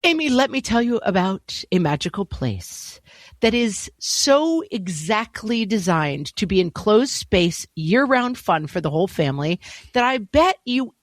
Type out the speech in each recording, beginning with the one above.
Amy, let me tell you about a magical place that is so exactly designed to be enclosed space, year-round fun for the whole family that I bet you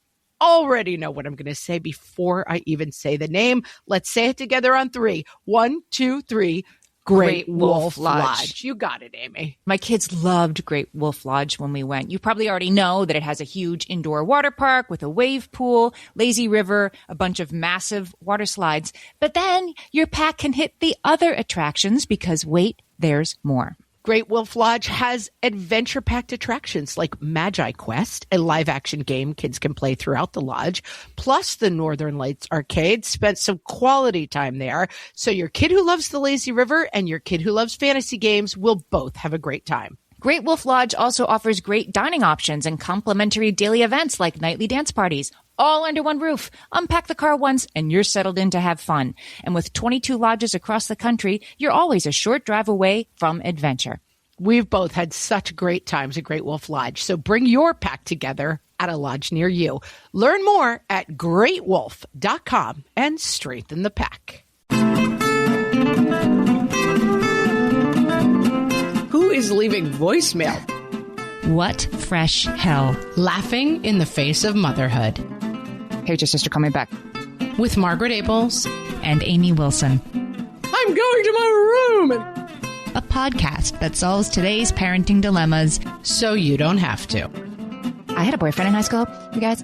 already know what I'm going to say before I even say the name. Let's say it together on 3. 1, 2, 3. Great Wolf Lodge. You got it, Amy. My kids loved Great Wolf Lodge when we went. You probably already know that it has a huge indoor water park with a wave pool, lazy river, a bunch of massive water slides. But then your pack can hit the other attractions because wait, there's more. Great Wolf Lodge has adventure-packed attractions like Magi Quest, a live-action game kids can play throughout the lodge, plus the Northern Lights Arcade. Spent some quality time there, so your kid who loves the lazy river and your kid who loves fantasy games will both have a great time. Great Wolf Lodge also offers great dining options and complimentary daily events like nightly dance parties, all under one roof. Unpack the car once and you're settled in to have fun. And with 22 lodges across the country, you're always a short drive away from adventure. We've both had such great times at Great Wolf Lodge, so bring your pack together at a lodge near you. Learn more at greatwolf.com and strengthen the pack. Who is leaving voicemail? What fresh hell? Laughing in the face of motherhood. Hey, your sister, call me back. With Margaret Abels and Amy Wilson. I'm going to my room. A podcast that solves today's parenting dilemmas so you don't have to. I had a boyfriend in high school, you guys.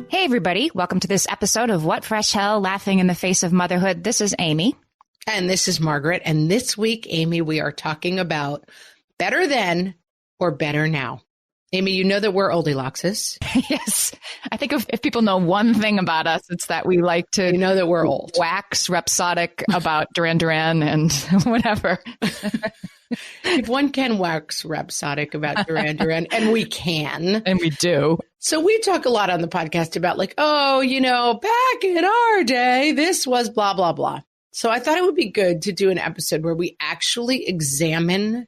Hey, everybody. Welcome to this episode of What Fresh Hell? Laughing in the Face of Motherhood. This is Amy. And this is Margaret. And this week, Amy, we are talking about better then or better now. Amy, you know that we're oldie-loxes. Yes. I think if people know one thing about us, it's that we like to know that we're old. Wax rhapsodic about Duran Duran and whatever. If one can wax rhapsodic about Duran Duran, and we can. And we do. So we talk a lot on the podcast about like, oh, back in our day, this was blah, blah, blah. So I thought it would be good to do an episode where we actually examine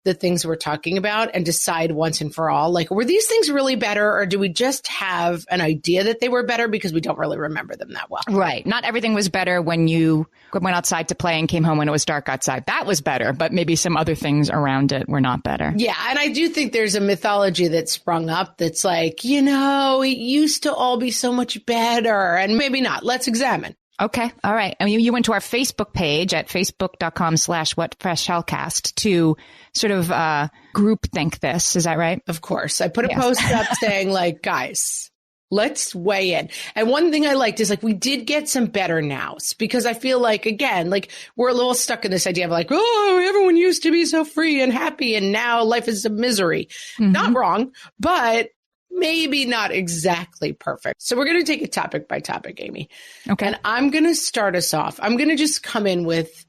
the things we're talking about and decide once and for all, like, were these things really better, or do we just have an idea that they were better because we don't really remember them that well? Right. Not everything was better when you went outside to play and came home when it was dark outside. That was better, but maybe some other things around it were not better. Yeah. And I do think there's a mythology that sprung up that's like, it used to all be so much better, and maybe not. Let's examine. Okay. All right. I mean, you went to our Facebook page at facebook.com/whatfreshhellcast to sort of group think this. Is that right? Of course. I put a post up saying like, guys, let's weigh in. And one thing I liked is like, we did get some better nows because I feel like, again, like we're a little stuck in this idea of like, oh, everyone used to be so free and happy and now life is a misery. Mm-hmm. Not wrong, but maybe not exactly perfect. So we're going to take it topic by topic, Amy. Okay. And I'm going to start us off. I'm going to just come in with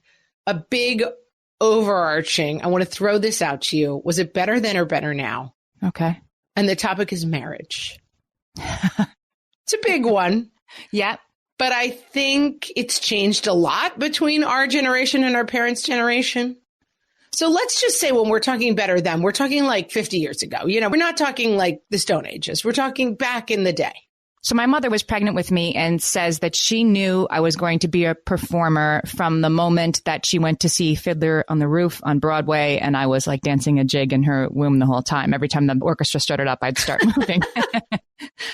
a big overarching. I want to throw this out to you. Was it better then or better now? Okay. And the topic is marriage. It's a big one. Yeah. But I think it's changed a lot between our generation and our parents' generation. So let's just say when we're talking better then, we're talking like 50 years ago. We're not talking like the Stone Ages. We're talking back in the day. So my mother was pregnant with me and says that she knew I was going to be a performer from the moment that she went to see Fiddler on the Roof on Broadway. And I was like dancing a jig in her womb the whole time. Every time the orchestra started up, I'd start moving.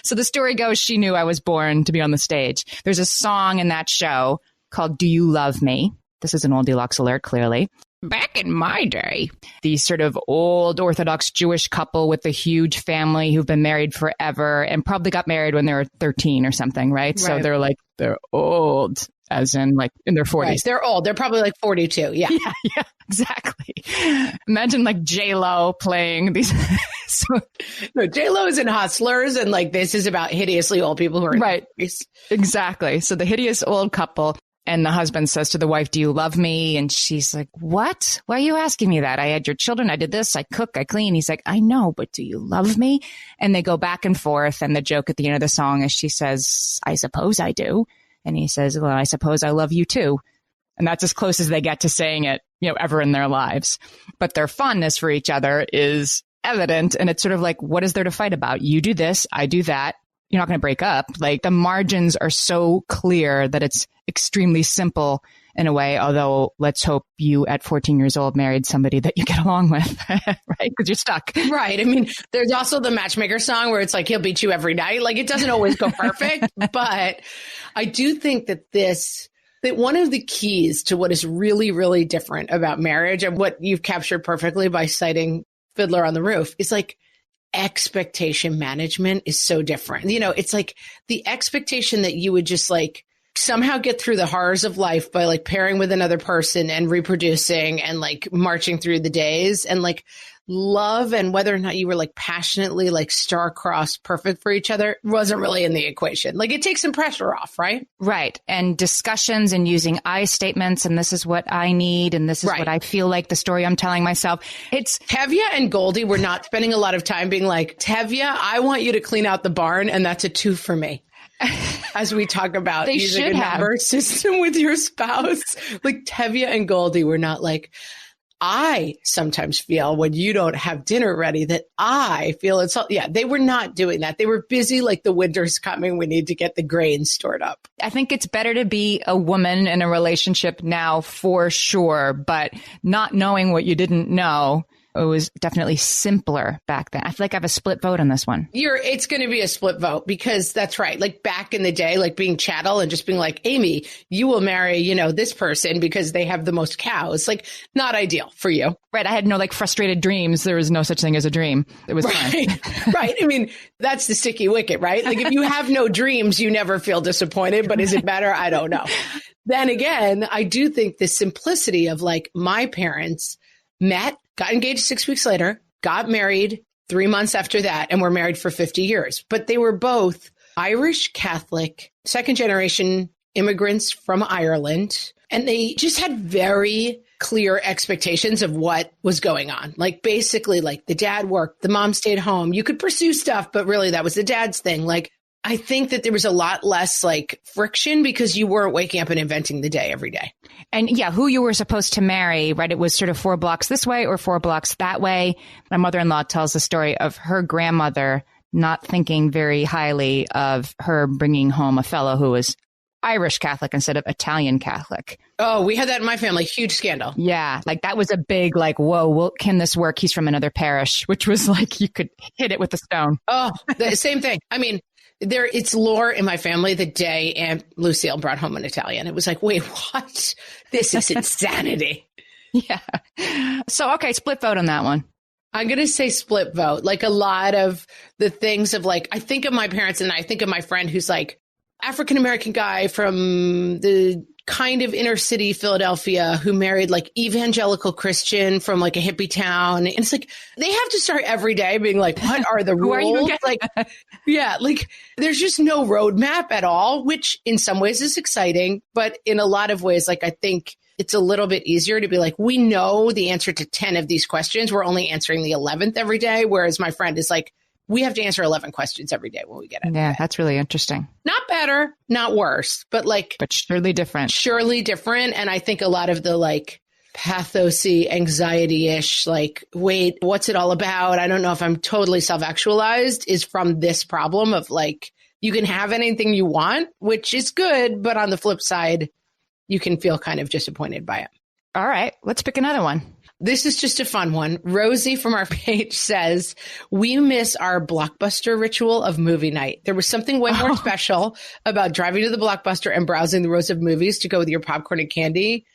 So the story goes, she knew I was born to be on the stage. There's a song in that show called Do You Love Me? This is an oldie-lox alert, clearly. Back in my day, the sort of old Orthodox Jewish couple with a huge family who've been married forever and probably got married when they were 13 or something, right? So they're old, as in like in their 40s. Right. They're old. They're probably like 42. Yeah. Yeah, exactly. Imagine like J-Lo playing these. No, J-Lo is in Hustlers, and like this is about hideously old people who are right. Exactly. So the hideous old couple. And the husband says to the wife, do you love me? And she's like, what? Why are you asking me that? I had your children. I did this. I cook. I clean. He's like, I know, but do you love me? And they go back and forth. And the joke at the end of the song is she says, I suppose I do. And he says, well, I suppose I love you too. And that's as close as they get to saying it, ever in their lives. But their fondness for each other is evident. And it's sort of like, what is there to fight about? You do this, I do that. You're not going to break up. Like the margins are so clear that it's extremely simple in a way. Although let's hope you at 14 years old married somebody that you get along with, right? Because you're stuck. Right. I mean, there's also the matchmaker song where it's like, he'll beat you every night. Like it doesn't always go perfect, but I do think that that one of the keys to what is really, really different about marriage and what you've captured perfectly by citing Fiddler on the Roof is like expectation management is so different. You know, it's like the expectation that you would just like somehow get through the horrors of life by like pairing with another person and reproducing and like marching through the days, and like love and whether or not you were like passionately like star-crossed perfect for each other wasn't really in the equation. Like it takes some pressure off, right? Right. And discussions and using I statements, and this is what I need, and this is what I feel like the story I'm telling myself. It's Tevye and Goldie were not spending a lot of time being like, Tevye, I want you to clean out the barn, and that's a 2 for me. As we talk about they using should a have number system with your spouse, like Tevye and Goldie were not like, I sometimes feel when you don't have dinner ready that I feel it's all, yeah, they were not doing that. They were busy like the winter's coming. We need to get the grain stored up. I think it's better to be a woman in a relationship now for sure, but not knowing what you didn't know. It was definitely simpler back then. I feel like I have a split vote on this one. It's going to be a split vote because that's right. Like back in the day, like being chattel and just being like, Amy, you will marry, you know, this person because they have the most cows. Like not ideal for you. Right. I had no like frustrated dreams. There was no such thing as a dream. It was fun. Right. I mean, that's the sticky wicket, right? Like if you have no dreams, you never feel disappointed, but is it better? I don't know. Then again, I do think the simplicity of like my parents met, got engaged 6 weeks later, got married 3 months after that, and were married for 50 years. But they were both Irish Catholic, second generation immigrants from Ireland. And they just had very clear expectations of what was going on. Like basically, like the dad worked, the mom stayed home. You could pursue stuff, but really that was the dad's thing. Like I think that there was a lot less like friction because you weren't waking up and inventing the day every day. And yeah, who you were supposed to marry, right? It was sort of 4 blocks this way or 4 blocks that way. My mother-in-law tells the story of her grandmother not thinking very highly of her bringing home a fellow who was Irish Catholic instead of Italian Catholic. Oh, we had that in my family. Huge scandal. Yeah. Like that was a big like, whoa, can this work? He's from another parish, which was like you could hit it with a stone. Oh, the same thing. I mean, it's lore in my family the day Aunt Lucille brought home an Italian. It was like, wait, what? This is insanity. Yeah. So, okay, split vote on that one. I'm going to say split vote. Like a lot of the things of like, I think of my parents and I think of my friend who's like African-American guy from the kind of inner city Philadelphia who married like evangelical Christian from like a hippie town. And it's like, they have to start every day being like, what are the rules? Like, yeah, like there's just no roadmap at all, which in some ways is exciting, but in a lot of ways, like I think it's a little bit easier to be like, we know the answer to 10 of these questions. We're only answering the 11th every day. Whereas my friend is like, we have to answer 11 questions every day when we get it. Yeah, that's really interesting. Not better, not worse, but like... But surely different. Surely different. And I think a lot of the like pathosy, anxiety-ish, like, wait, what's it all about? I don't know if I'm totally self-actualized is from this problem of like, you can have anything you want, which is good. But on the flip side, you can feel kind of disappointed by it. All right, let's pick another one. This is just a fun one. Rosie from our page says, we miss our Blockbuster ritual of movie night. There was something way more special about driving to the Blockbuster and browsing the rows of movies to go with your popcorn and candy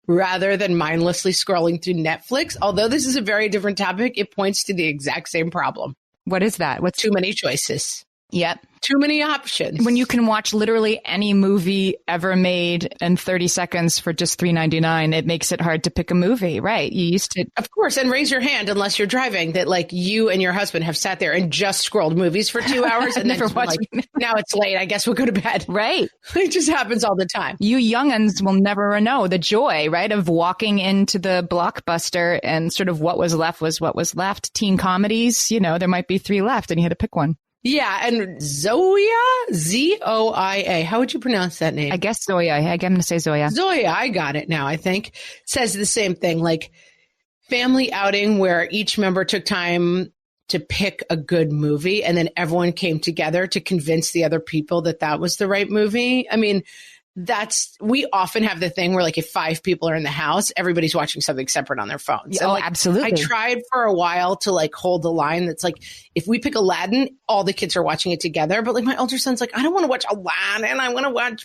rather than mindlessly scrolling through Netflix. Although this is a very different topic, it points to the exact same problem. What is that? What's too many choices? Yep. Too many options. When you can watch literally any movie ever made in 30 seconds for just $3.99, it makes it hard to pick a movie, right? You used to. Of course. And raise your hand unless you're driving that like you and your husband have sat there and just scrolled movies for 2 hours and then like, now it's late. I guess we'll go to bed. Right. It just happens all the time. You young'uns will never know the joy, right, of walking into the Blockbuster and sort of what was left was what was left. Teen comedies, you know, there might be 3 left and you had to pick one. Yeah, and Zoya, Zoia, how would you pronounce that name? I guess Zoya. I'm going to say Zoya. Zoya, I got it now, I think. Says the same thing, like family outing where each member took time to pick a good movie, and then everyone came together to convince the other people that that was the right movie. I mean, we often have the thing where like if 5 people are in the house, everybody's watching something separate on their phones. Oh, absolutely. I tried for a while to like hold the line that's like, if we pick Aladdin, all the kids are watching it together. But like my older son's like, I don't want to watch Aladdin. I want to watch,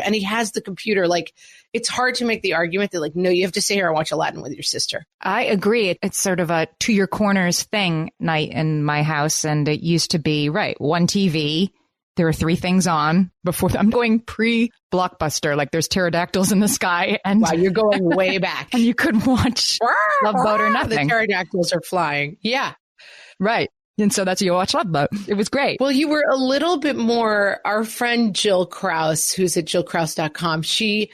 and he has the computer. Like it's hard to make the argument that like, no, you have to sit here and watch Aladdin with your sister. I agree. It's sort of a to your corners thing night in my house. And it used to be, right, one TV. There are 3 things on before I'm going pre-Blockbuster. Like there's pterodactyls in the sky. And wow, you're going way back. And you could watch Love Boat or Nothing. The pterodactyls are flying. Yeah. Right. And so that's what you watch Love Boat. It was great. Well, you were a little bit more, our friend Jill Krause, who's at jillkrause.com, she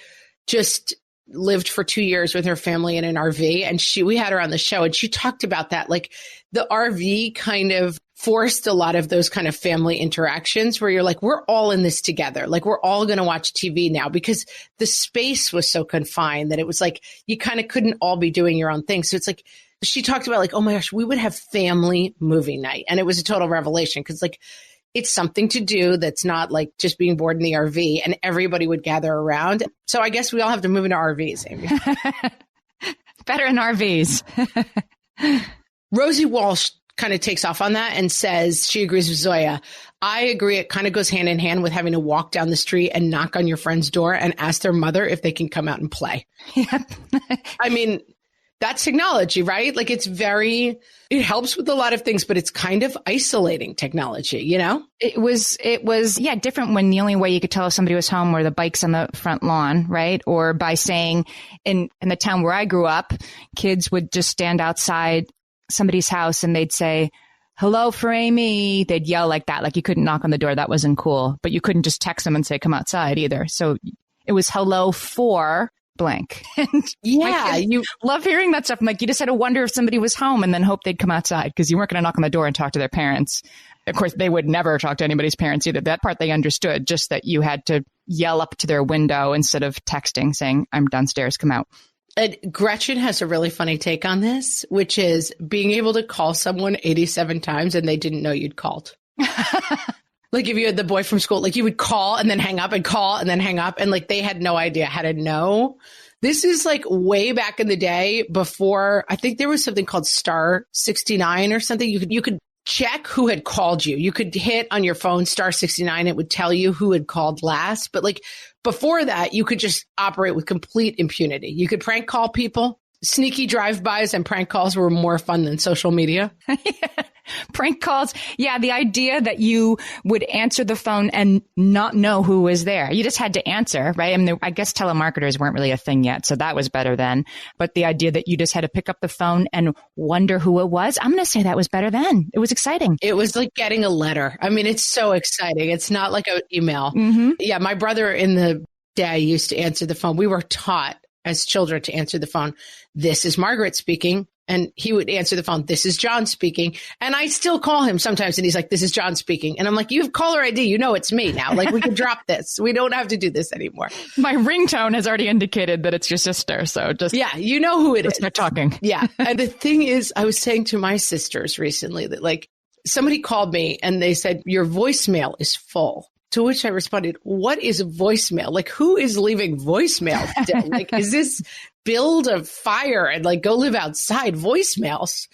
just lived for 2 years with her family in an RV, and we had her on the show, and she talked about that. Like the RV kind of forced a lot of those kind of family interactions where you're like, we're all in this together. Like we're all going to watch TV now, because the space was so confined that it was like, you kind of couldn't all be doing your own thing. So it's like, she talked about like, oh my gosh, we would have family movie night. And it was a total revelation, because like, it's something to do that's not like just being bored in the RV, and everybody would gather around. So I guess we all have to move into RVs, Amy. Better in RVs. Rosie Walsh kind of takes off on that and says she agrees with Zoya. I agree. It kind of goes hand in hand with having to walk down the street and knock on your friend's door and ask their mother if they can come out and play. Yep. I mean, that's technology, right? Like it helps with a lot of things, but it's kind of isolating technology, you know? It was, yeah, different when the only way you could tell if somebody was home were the bikes on the front lawn, right? Or by saying in the town where I grew up, kids would just stand outside somebody's house and they'd say, hello for Amy. They'd yell like that. Like you couldn't knock on the door. That wasn't cool, but you couldn't just text them and say, come outside either. So it was hello for blank. And yeah, you love hearing that stuff. I'm like, you just had to wonder if somebody was home and then hope they'd come outside, because you weren't going to knock on the door and talk to their parents. Of course, they would never talk to anybody's parents either. That part they understood, just that you had to yell up to their window instead of texting saying, I'm downstairs, come out. Gretchen has a really funny take on this, which is being able to call someone 87 times and they didn't know you'd called. Like if you had the boy from school, like you would call and then hang up and call and then hang up, and like they had no idea how to know. This is like way back in the day before, I think there was something called star 69 or something. You could check who had called you. You could hit on your phone star 69. It would tell you who had called last. But like before that, you could just operate with complete impunity. You could prank call people. Sneaky drive-bys and prank calls were more fun than social media. Yeah. Prank calls. Yeah. The idea that you would answer the phone and not know who was there. You just had to answer, right? I mean, I guess telemarketers weren't really a thing yet, so that was better then. But the idea that you just had to pick up the phone and wonder who it was, I'm going to say that was better then. It was exciting. It was like getting a letter. I mean, it's so exciting. It's not like an email. Mm-hmm. Yeah. My brother in the day used to answer the phone. We were taught as children to answer the phone. This is Margaret speaking. And he would answer the phone. This is John speaking. And I still call him sometimes. And he's like, this is John speaking. And I'm like, you have caller ID. You know, it's me now. Like we can drop this. We don't have to do this anymore. My ringtone has already indicated that it's your sister. So just, yeah, you know who it is. Start talking. Yeah. And the thing is, I was saying to my sisters recently that like somebody called me and they said, your voicemail is full. To which I responded, what is voicemail? Like, who is leaving voicemail still? Like, is this build a fire and like go live outside voicemails?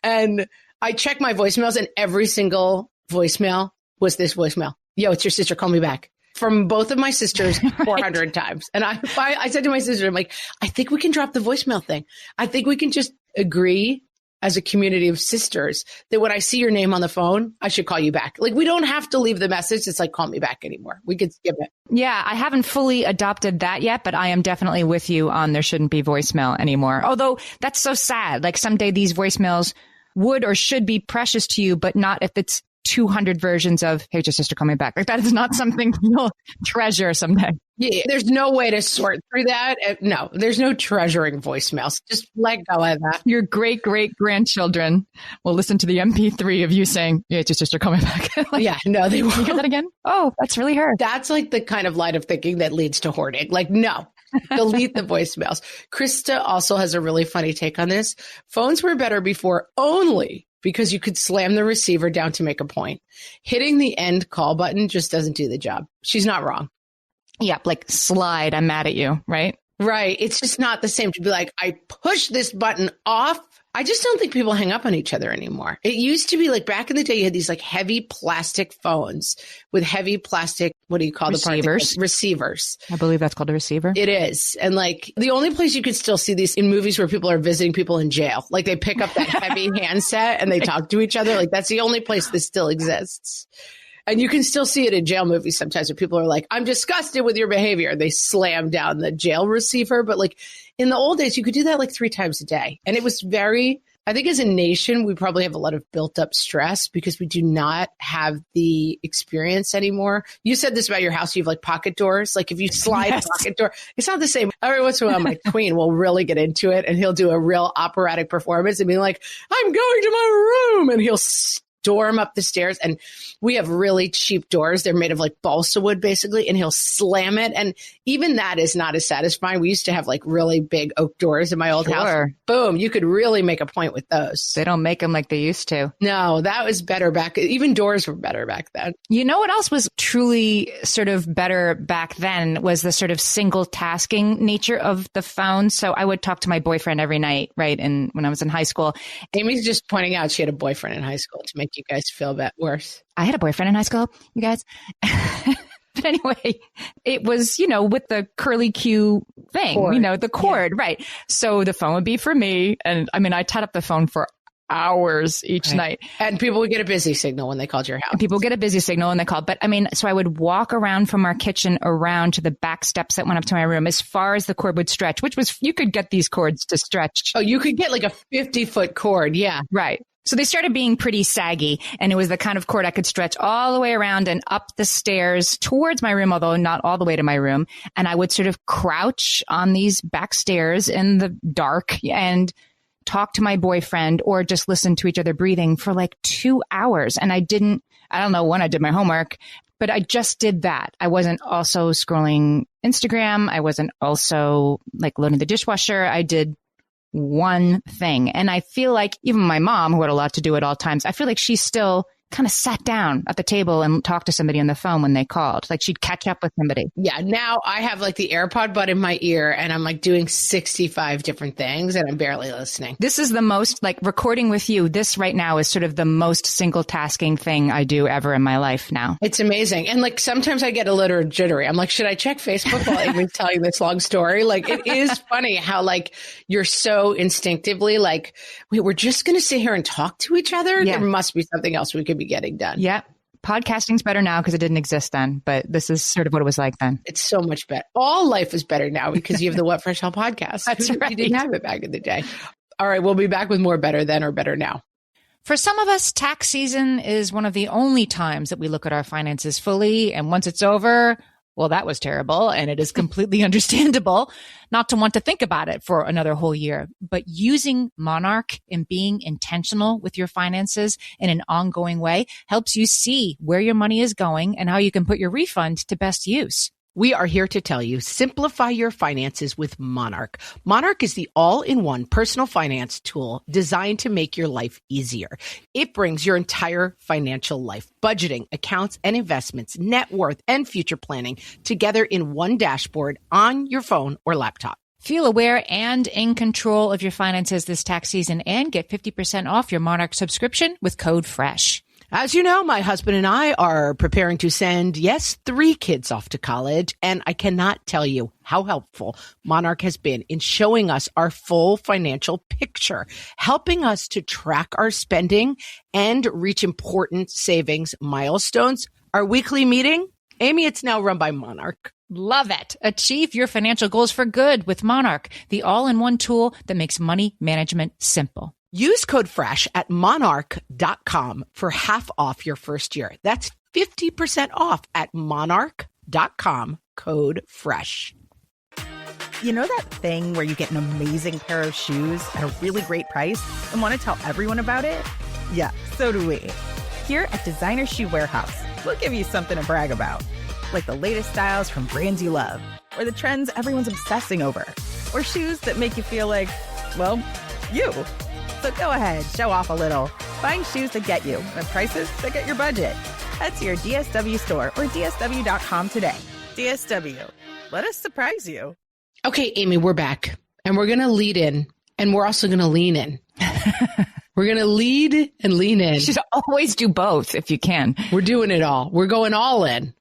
And I checked my voicemails and every single voicemail was this voicemail. Yo, it's your sister. Call me back. From both of my sisters 400 times. And I said to my sister, I'm like, I think we can drop the voicemail thing. I think we can just agree as a community of sisters that when I see your name on the phone, I should call you back. Like we don't have to leave the message. It's like, call me back anymore. We could skip it. Yeah, I haven't fully adopted that yet, but I am definitely with you on there shouldn't be voicemail anymore. Although that's so sad. Like someday these voicemails would or should be precious to you, but not if it's 200 versions of, hey, your sister, call me back. Like that is not something you'll treasure someday. Yeah, there's no way to sort through that. No, there's no treasuring voicemails. Just let go of that. Your great grandchildren will listen to the MP3 of you saying, yeah, it's your sister, call me back. Like, yeah, no, they won't. You hear that again? Oh, that's really her. That's like the kind of line of thinking that leads to hoarding. Like, no, delete the voicemails. Krista also has a really funny take on this. Phones were better before only because you could slam the receiver down to make a point. Hitting the end call button just doesn't do the job. She's not wrong. Yep, like slide, I'm mad at you, right? Right. It's just not the same to be like, I push this button off. I just don't think people hang up on each other anymore. It used to be like back in the day, you had these like heavy plastic phones with heavy plastic, what do you call Receivers. the receivers? I believe that's called a receiver. It is. And like the only place you could still see these in movies where people are visiting people in jail, like they pick up that heavy handset and they talk to each other. Like that's the only place this still exists. And you can still see it in jail movies sometimes where people are like, I'm disgusted with your behavior. They slam down the jail receiver. But like in the old days, you could do that like 3 times a day. And it was I think as a nation, we probably have a lot of built up stress because we do not have the experience anymore. You said this about your house. You have like pocket doors. Like if you slide a pocket door, it's not the same. Every once in a while, my tween will really get into it and he'll do a real operatic performance and be like, I'm going to my room. And he'll storm up the stairs, and we have really cheap doors. They're made of like balsa wood basically, and he'll slam it. And even that is not as satisfying. We used to have like really big oak doors in my old house. Boom. You could really make a point with those. They don't make them like they used to. No, that was better back. Even doors were better back then. You know what else was truly sort of better back then was the sort of single tasking nature of the phone. So I would talk to my boyfriend every night, right? And when I was in high school. Amy's just pointing out she had a boyfriend in high school to make you guys feel a bit worse. I had a boyfriend in high school, you guys. But anyway, it was, with the curly Q thing, cord. The cord, right. So the phone would be for me. And I mean, I tied up the phone for hours each night. And people would get a busy signal when they called your house. And people get a busy signal when they called. But I mean, so I would walk around from our kitchen around to the back steps that went up to my room as far as the cord would stretch, which was, you could get these cords to stretch. Oh, you could get like a 50-foot cord. Yeah. Right. So they started being pretty saggy, and it was the kind of cord I could stretch all the way around and up the stairs towards my room, although not all the way to my room. And I would sort of crouch on these back stairs in the dark and talk to my boyfriend or just listen to each other breathing for like 2 hours. And I don't know when I did my homework, but I just did that. I wasn't also scrolling Instagram. I wasn't also like loading the dishwasher. I did one thing. And I feel like even my mom, who had a lot to do at all times, I feel like she still kind of sat down at the table and talked to somebody on the phone when they called. Like she'd catch up with somebody. Yeah. Now I have like the AirPod bud in my ear and I'm like doing 65 different things and I'm barely listening. This is the most like recording with you. This right now is sort of the most single tasking thing I do ever in my life now. It's amazing. And like sometimes I get a little jittery. I'm like, should I check Facebook while Amy's telling this long story? Like it is funny how like you're so instinctively like, wait, we're just going to sit here and talk to each other? Yeah. There must be something else we could be getting done. Yeah. Podcasting's better now because it didn't exist then, but this is sort of what it was like then. It's so much better. All life is better now because you have the What Fresh Hell podcast. That's right. You didn't have it back in the day. All right. We'll be back with more Better Then or Better Now. For some of us, tax season is one of the only times that we look at our finances fully. And once it's over, well, that was terrible. And it is completely understandable not to want to think about it for another whole year. But using Monarch and being intentional with your finances in an ongoing way helps you see where your money is going and how you can put your refund to best use. We are here to tell you, simplify your finances with Monarch. Monarch is the all-in-one personal finance tool designed to make your life easier. It brings your entire financial life, budgeting, accounts and investments, net worth, and future planning together in one dashboard on your phone or laptop. Feel aware and in control of your finances this tax season and get 50% off your Monarch subscription with code FRESH. As you know, my husband and I are preparing to send, 3 kids off to college, and I cannot tell you how helpful Monarch has been in showing us our full financial picture, helping us to track our spending and reach important savings milestones. Our weekly meeting, Amy, it's now run by Monarch. Love it. Achieve your financial goals for good with Monarch, the all-in-one tool that makes money management simple. Use code FRESH at monarch.com for half off your first year. That's 50% off at monarch.com, code FRESH. You know that thing where you get an amazing pair of shoes at a really great price and want to tell everyone about it? Yeah, so do we. Here at Designer Shoe Warehouse, we'll give you something to brag about, like the latest styles from brands you love, or the trends everyone's obsessing over, or shoes that make you feel like, well, you. So go ahead, show off a little, Find shoes that get you at prices that get your budget. Head to your DSW store or DSW.com today. DSW. Let us surprise you. Okay, Amy, we're back. And we're going to lead in. And we're also going to lean in. We're going to lead and lean in. You should always do both if you can. We're doing it all. We're going all in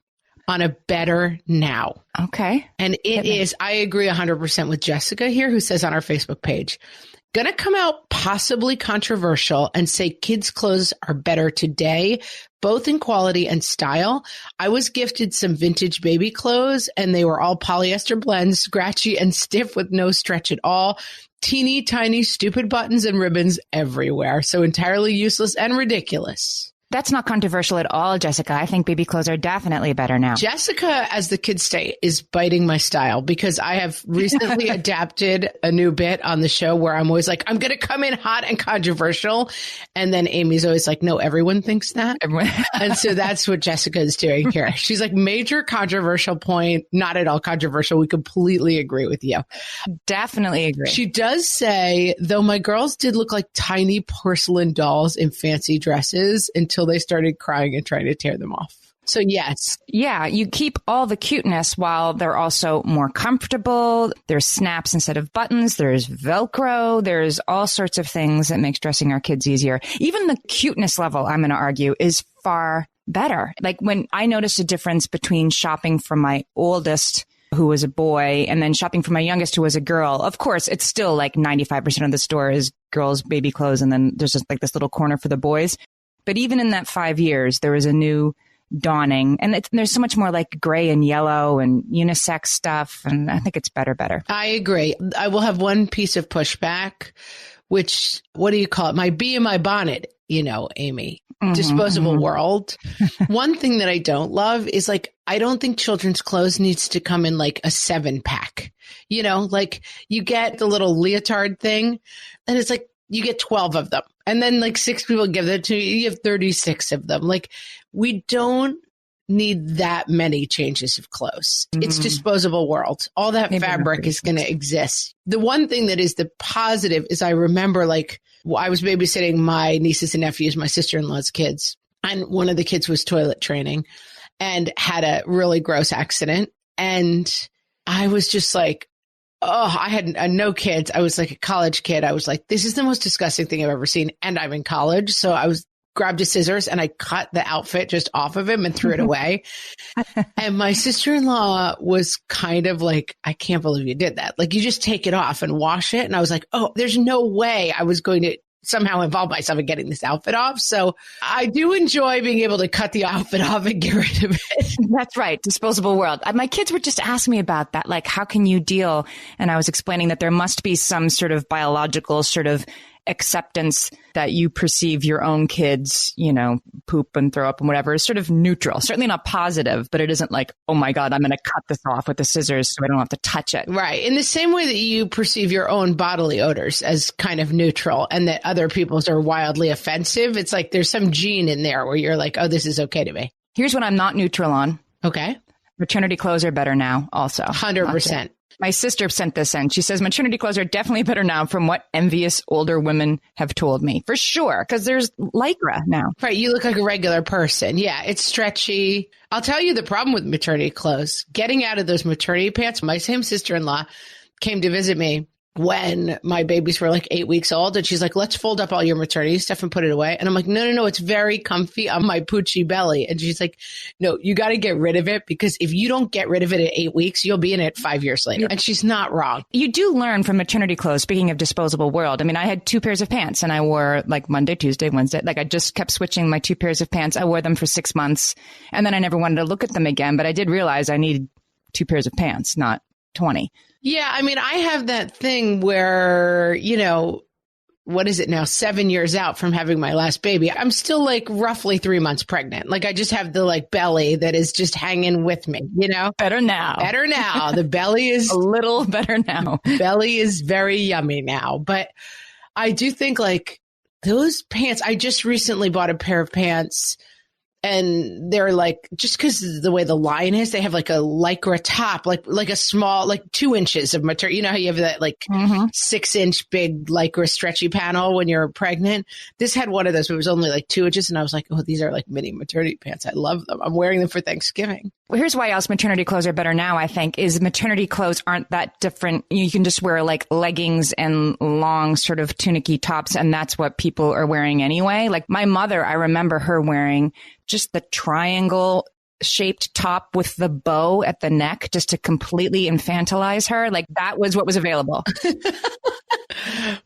on a better now. Okay. And it is, I agree 100% with Jessica here, who says on our Facebook page, going to come out possibly controversial and say kids' clothes are better today, both in quality and style. I was gifted some vintage baby clothes and they were all polyester blends, scratchy and stiff with no stretch at all. Teeny tiny stupid buttons and ribbons everywhere. So entirely useless and ridiculous. That's not controversial at all, Jessica. I think baby clothes are definitely better now. Jessica, as the kids say, is biting my style because I have recently adapted a new bit on the show where I'm always like, I'm going to come in hot and controversial. And then Amy's always like, no, everyone thinks that. And so that's what Jessica is doing here. She's like, major controversial point, not at all controversial. We completely agree with you. Definitely agree. She does say, though my girls did look like tiny porcelain dolls in fancy dresses until they started crying and trying to tear them off. So yes. Yeah, you keep all the cuteness while they're also more comfortable. There's snaps instead of buttons. There's Velcro. There's all sorts of things that makes dressing our kids easier. Even the cuteness level, I'm going to argue, is far better. Like when I noticed a difference between shopping for my oldest, who was a boy, and then shopping for my youngest, who was a girl. Of course, it's still like 95% of the store is girls' baby clothes. And then there's just like this little corner for the boys. But even in that 5 years, there was a new dawning. And there's so much more like gray and yellow and unisex stuff. And I think it's better. I agree. I will have one piece of pushback, which, what do you call it? My bee in my bonnet, you know, Amy. Disposable world. One thing that I don't love is like, I don't think children's clothes needs to come in like a 7-pack. You know, like you get the little leotard thing and it's like, you get 12 of them. And then like 6 people give that to you. You have 36 of them. Like we don't need that many changes of clothes. It's disposable world. All that fabric is going to exist. The one thing that is the positive is I remember like I was babysitting my nieces and nephews, my sister-in-law's kids. And one of the kids was toilet training and had a really gross accident. And I was just like, oh, I had no kids. I was like a college kid. I was like, this is the most disgusting thing I've ever seen. And I'm in college. So I grabbed a scissors and I cut the outfit just off of him and threw it away. And my sister-in-law was kind of like, I can't believe you did that. Like you just take it off and wash it. And I was like, oh, there's no way I was going to somehow involve myself in getting this outfit off. So I do enjoy being able to cut the outfit off and get rid of it. That's right. Disposable world. My kids were just asking me about that. Like, how can you deal? And I was explaining that there must be some sort of biological sort of acceptance that you perceive your own kids, you know, poop and throw up and whatever is sort of neutral. Certainly not positive, but it isn't like, oh my God, I'm going to cut this off with the scissors so I don't have to touch it. Right. In the same way that you perceive your own bodily odors as kind of neutral and that other people's are wildly offensive. It's like there's some gene in there where you're like, oh, this is okay to me. Here's what I'm not neutral on. Okay. Maternity clothes are better now also. 100%. My sister sent this in. She says maternity clothes are definitely better now from what envious older women have told me. For sure. Because there's Lycra now. Right. You look like a regular person. Yeah. It's stretchy. I'll tell you the problem with maternity clothes. Getting out of those maternity pants. My same sister-in-law came to visit me when my babies were like 8 weeks old. And she's like, let's fold up all your maternity stuff and put it away. And I'm like, no, it's very comfy on my poochy belly. And she's like, no, you got to get rid of it because if you don't get rid of it at 8 weeks, you'll be in it 5 years later. And she's not wrong. You do learn from maternity clothes. Speaking of disposable world, I mean, I had 2 pairs of pants and I wore like Monday, Tuesday, Wednesday. Like I just kept switching my 2 pairs of pants. I wore them for 6 months and then I never wanted to look at them again. But I did realize I needed 2 pairs of pants, not 20. Yeah, I mean, I have that thing where, you know, what is it now? 7 years out from having my last baby. I'm still like roughly 3 months pregnant. Like I just have the like belly that is just hanging with me, you know? Better now. The belly is a little better now. Belly is very yummy now. But I do think like those pants, I just recently bought a pair of pants And they're like, just because the way the line is, they have like a lycra top, like a small, like 2 inches of material. You know how you have that like 6-inch big lycra stretchy panel when you're pregnant? This had one of those, but it was only like 2 inches. And I was like, oh, these are like mini maternity pants. I love them. I'm wearing them for Thanksgiving. Well, here's why else maternity clothes are better now, I think, is maternity clothes aren't that different. You can just wear like leggings and long sort of tunicky tops, and that's what people are wearing anyway. Like my mother, I remember her wearing just the triangle shaped top with the bow at the neck just to completely infantilize her. Like that was what was available.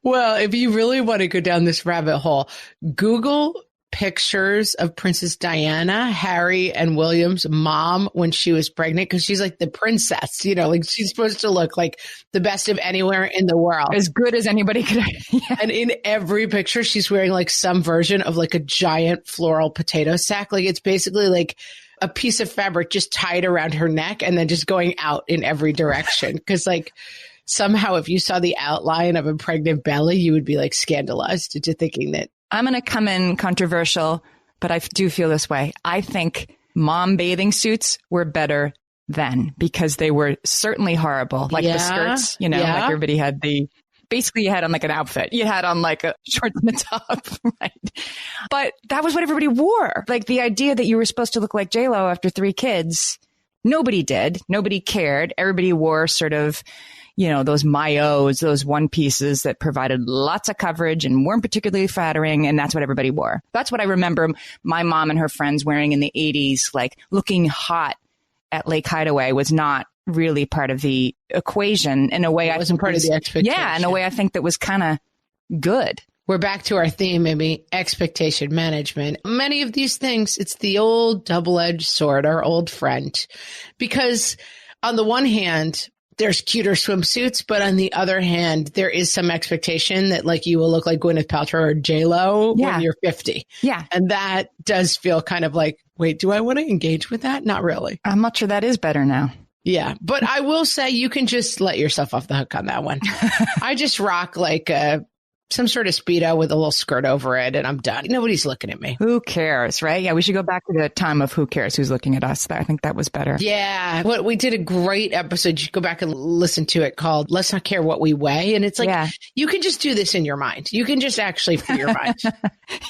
Well, if you really want to go down this rabbit hole, Google pictures of Princess Diana, Harry, and William's mom when she was pregnant, because she's like the princess, you know, like she's supposed to look like the best of anywhere in the world. As good as anybody could. Yeah. And in every picture, she's wearing like some version of like a giant floral potato sack. Like it's basically like a piece of fabric just tied around her neck and then just going out in every direction. Because like somehow if you saw the outline of a pregnant belly, you would be like scandalized into thinking that. I'm going to come in controversial, but I do feel this way. I think mom bathing suits were better then because they were certainly horrible. Like the skirts, you know, like everybody had basically you had on like an outfit. You had on like a shorts and a top, right? But that was what everybody wore. Like the idea that you were supposed to look like J-Lo after 3 kids, nobody did. Nobody cared. Everybody wore sort of, you know, those maillots, those one pieces that provided lots of coverage and weren't particularly flattering. And that's what everybody wore. That's what I remember my mom and her friends wearing in the 80s, like looking hot at Lake Hideaway was not really part of the equation in a way. It wasn't part of the expectation. Yeah, in a way I think that was kind of good. We're back to our theme, maybe expectation management. Many of these things, it's the old double-edged sword, our old friend, because on the one hand, there's cuter swimsuits, but on the other hand, there is some expectation that like you will look like Gwyneth Paltrow or J-Lo when you're 50. Yeah. And that does feel kind of like, wait, do I want to engage with that? Not really. I'm not sure that is better now. Yeah. But I will say you can just let yourself off the hook on that one. I just rock like some sort of Speedo with a little skirt over it and I'm done. Nobody's looking at me. Who cares, right? Yeah, we should go back to the time of who cares who's looking at us. I think that was better. Yeah. We did a great episode. You should go back and listen to it called Let's Not Care What We Weigh. And it's like, you can just do this in your mind. You can just actually free your mind.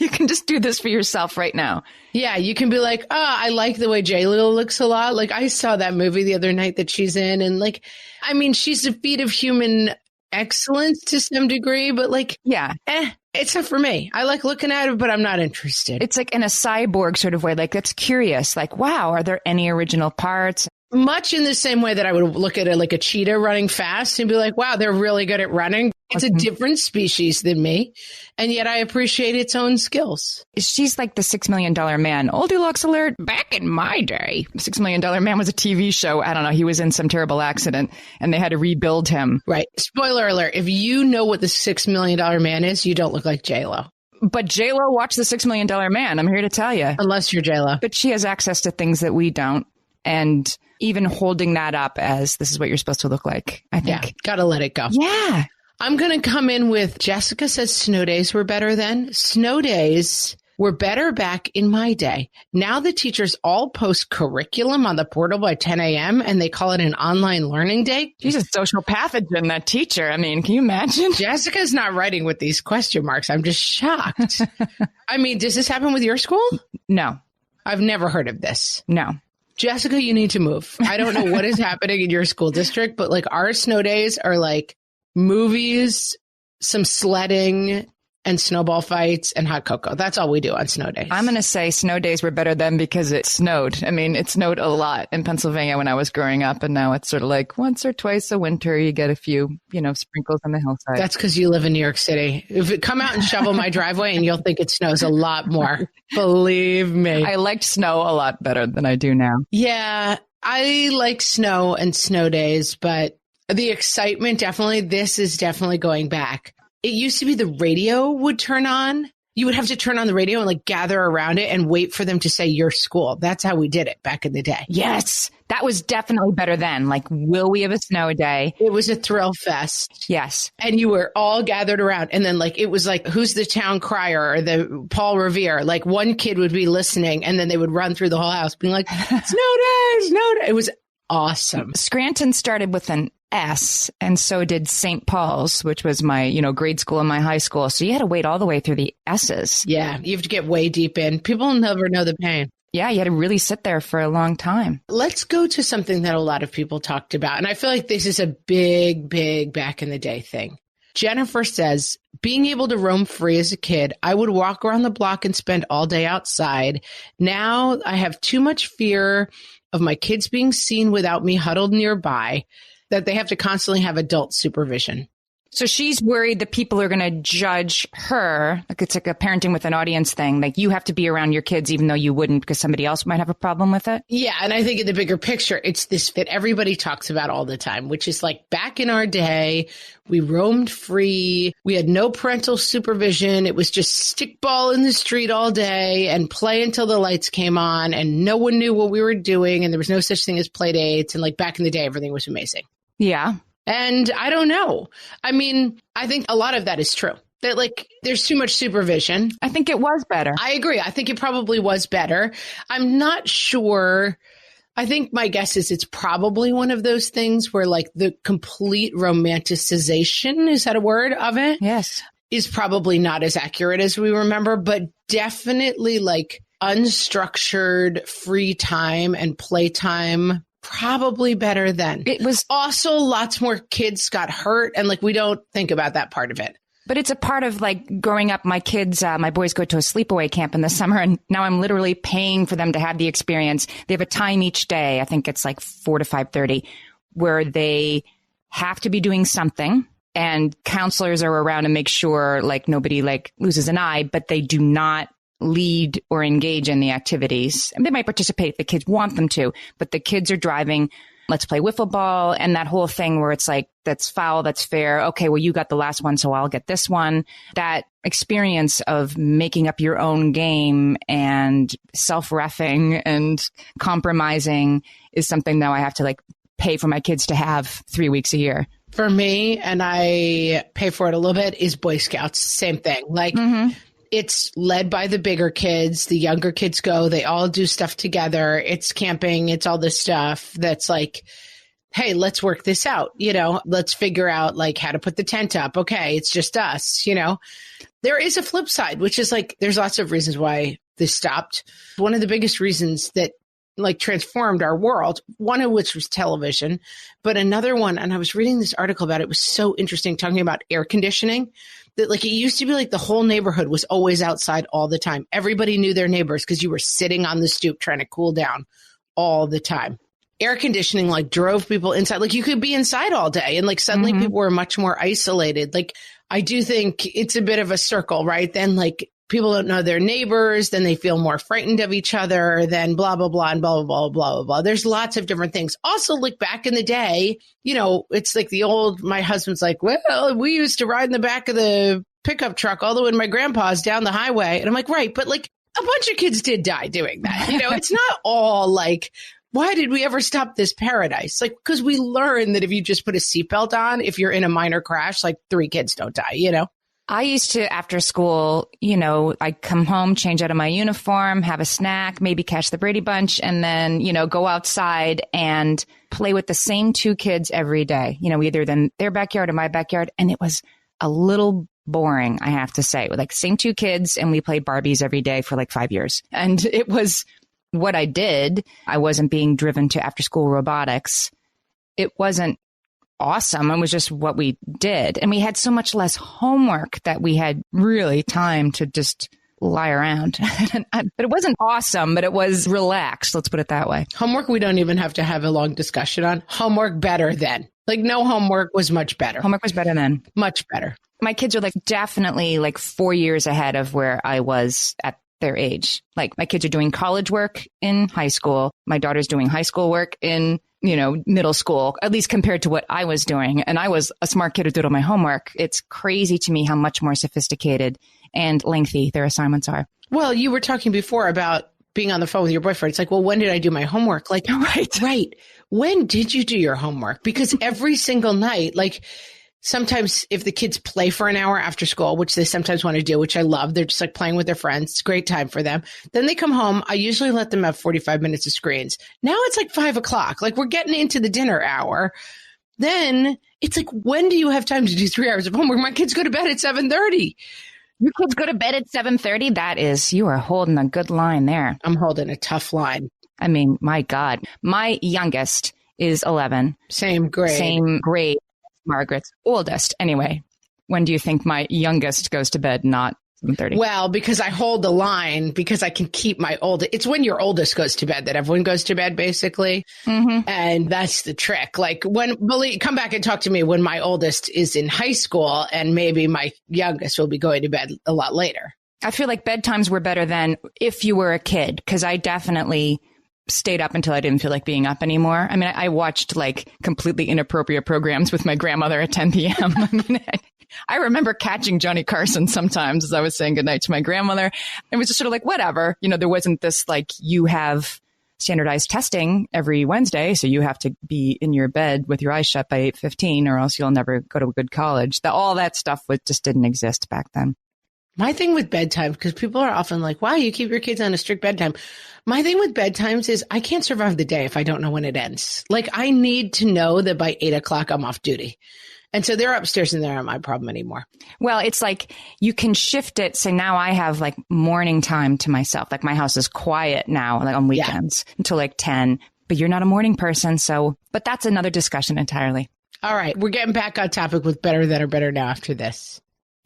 You can just do this for yourself right now. Yeah. You can be like, oh, I like the way J-Lo looks a lot. Like I saw that movie the other night that she's in. And like, I mean, she's a feat of human excellence to some degree, but like, it's not for me. I like looking at it, but I'm not interested. It's like in a cyborg sort of way, like that's curious. Like, wow, are there any original parts? Much in the same way that I would look at it like a cheetah running fast and be like, wow, they're really good at running. It's a different species than me. And yet I appreciate its own skills. She's like the $6 Million Man. Oldilocks alert. Back in my day, $6 Million Man was a TV show. I don't know. He was in some terrible accident and they had to rebuild him. Right. Spoiler alert. If you know what the $6 Million Man is, you don't look like J-Lo. But J-Lo watched the $6 Million Man. I'm here to tell you. Unless you're J-Lo. But she has access to things that we don't. And even holding that up as this is what you're supposed to look like, I think. Yeah, gotta let it go. Yeah. I'm going to come in with Jessica says snow days were better then. Snow days were better back in my day. Now the teachers all post curriculum on the portal by 10 a.m. and they call it an online learning day. She's a social pathogen, that teacher. I mean, can you imagine? Jessica's not writing with these question marks. I'm just shocked. I mean, does this happen with your school? No. I've never heard of this. No. Jessica, you need to move. I don't know what is happening in your school district, but like our snow days are like movies, some sledding, and snowball fights and hot cocoa. That's all we do on snow days. I'm going to say snow days were better then because it snowed. I mean, it snowed a lot in Pennsylvania when I was growing up. And now it's sort of like once or twice a winter, you get a few, sprinkles on the hillside. That's because you live in New York City. If it come out and shovel my driveway and you'll think it snows a lot more. Believe me. I liked snow a lot better than I do now. Yeah, I like snow and snow days, but the excitement, this is definitely going back. It used to be the radio would turn on you would have to turn on the radio and like gather around it and wait for them to say your school. That's how we did it back in the day. Yes. That was definitely better then. Like, will we have a snow day? It was a thrill fest. Yes. And you were all gathered around. And then like, it was like, who's the town crier or the Paul Revere? Like one kid would be listening and then they would run through the whole house being like, snow day, snow day. It was awesome. Scranton started with an S, and so did St. Paul's, which was my, grade school and my high school. So you had to wait all the way through the S's. Yeah, you have to get way deep in. People never know the pain. Yeah, you had to really sit there for a long time. Let's go to something that a lot of people talked about. And I feel like this is a big, big back in the day thing. Jennifer says, being able to roam free as a kid, I would walk around the block and spend all day outside. Now I have too much fear of my kids being seen without me huddled nearby, that they have to constantly have adult supervision. So she's worried that people are going to judge her. Like it's like a parenting with an audience thing. Like you have to be around your kids, even though you wouldn't because somebody else might have a problem with it. Yeah. And I think in the bigger picture, it's this that everybody talks about all the time, which is like back in our day, we roamed free. We had no parental supervision. It was just stickball in the street all day and play until the lights came on and no one knew what we were doing. And there was no such thing as play dates. And like back in the day, everything was amazing. Yeah. And I don't know. I mean, I think a lot of that is true. That like there's too much supervision. I think it was better. I agree. I think it probably was better. I'm not sure. I think my guess is it's probably one of those things where like the complete romanticization, is that a word, of it? Yes. Is probably not as accurate as we remember, but definitely like unstructured free time and playtime. Probably better then. It was also lots more kids got hurt and like we don't think about that part of it. But it's a part of like growing up. My kids, my boys go to a sleepaway camp in the summer and now I'm literally paying for them to have the experience. They have a time each day. I think it's like 4 to 5:30 where they have to be doing something and counselors are around to make sure like nobody like loses an eye, but they do not lead or engage in the activities. And they might participate if the kids want them to, but the kids are driving, let's play wiffle ball and that whole thing where it's like, that's foul, that's fair. Okay, well, you got the last one, so I'll get this one. That experience of making up your own game and self-reffing and compromising is something that I have to like pay for my kids to have 3 weeks a year. For me, and I pay for it a little bit, is Boy Scouts. Same thing. Like, It's led by the bigger kids. The younger kids go. They all do stuff together. It's camping. It's all this stuff that's like, hey, let's work this out. Let's figure out like how to put the tent up. Okay, it's just us. There is a flip side, which is like there's lots of reasons why this stopped. One of the biggest reasons that like transformed our world, one of which was television, but another one, and I was reading this article about it was so interesting, talking about air conditioning. That like it used to be like the whole neighborhood was always outside all the time. Everybody knew their neighbors because you were sitting on the stoop trying to cool down all the time. Air conditioning like drove people inside. Like you could be inside all day and like suddenly people were much more isolated. Like I do think it's a bit of a circle, right? Then like people don't know their neighbors, then they feel more frightened of each other, then blah, blah, blah, and blah, blah, blah, blah, blah, blah. There's lots of different things. Also, like back in the day, it's like my husband's like, well, we used to ride in the back of the pickup truck all the way to my grandpa's down the highway. And I'm like, right. But like a bunch of kids did die doing that. It's not all like, why did we ever stop this paradise? Like, because we learned that if you just put a seatbelt on, if you're in a minor crash, like 3 kids don't die, I used to, after school, I'd come home, change out of my uniform, have a snack, maybe catch the Brady Bunch, and then, go outside and play with the same 2 kids every day, either in their backyard or my backyard. And it was a little boring, I have to say, with like same 2 kids. And we played Barbies every day for like 5 years. And it was what I did. I wasn't being driven to after school robotics. It wasn't awesome. It was just what we did. And we had so much less homework that we had really time to just lie around. But it wasn't awesome, but it was relaxed. Let's put it that way. Homework, we don't even have to have a long discussion on. Homework better then. Like no homework was much better. Homework was better then. Much better. My kids are like definitely like 4 years ahead of where I was at their age. Like my kids are doing college work in high school. My daughter's doing high school work in middle school, at least compared to what I was doing. And I was a smart kid who did all my homework. It's crazy to me how much more sophisticated and lengthy their assignments are. Well, you were talking before about being on the phone with your boyfriend. It's like, well, when did I do my homework? Like, right. When did you do your homework? Because every single night, like sometimes if the kids play for an hour after school, which they sometimes want to do, which I love, they're just like playing with their friends. It's a great time for them. Then they come home. I usually let them have 45 minutes of screens. Now it's like 5:00. Like we're getting into the dinner hour. Then it's like, when do you have time to do 3 hours of homework? My kids go to bed at 7:30. Your kids go to bed at 7:30? That is, you are holding a good line there. I'm holding a tough line. I mean, my God. My youngest is 11. Same grade. Margaret's oldest. Anyway, when do you think my youngest goes to bed, not 7:30? Well, because I hold the line, because I can keep my oldest. It's when your oldest goes to bed that everyone goes to bed, basically. Mm-hmm. And that's the trick. Like come back and talk to me when my oldest is in high school and maybe my youngest will be going to bed a lot later. I feel like bedtimes were better than if you were a kid, because I definitely stayed up until I didn't feel like being up anymore. I mean, I watched like completely inappropriate programs with my grandmother at 10 p.m. I mean, I remember catching Johnny Carson sometimes as I was saying goodnight to my grandmother. It was just sort of like, whatever. You know, there wasn't this like, you have standardized testing every Wednesday, so you have to be in your bed with your eyes shut by 8:15 or else you'll never go to a good college. All that stuff just didn't exist back then. My thing with bedtime, because people are often like, wow, you keep your kids on a strict bedtime. My thing with bedtimes is I can't survive the day if I don't know when it ends. Like I need to know that by 8:00 I'm off duty. And so they're upstairs and they're not my problem anymore. Well, it's like you can shift it. So now I have like morning time to myself. Like my house is quiet now, like on weekends until like 10, but you're not a morning person. So, but that's another discussion entirely. All right. We're getting back on topic with better than or better now after this.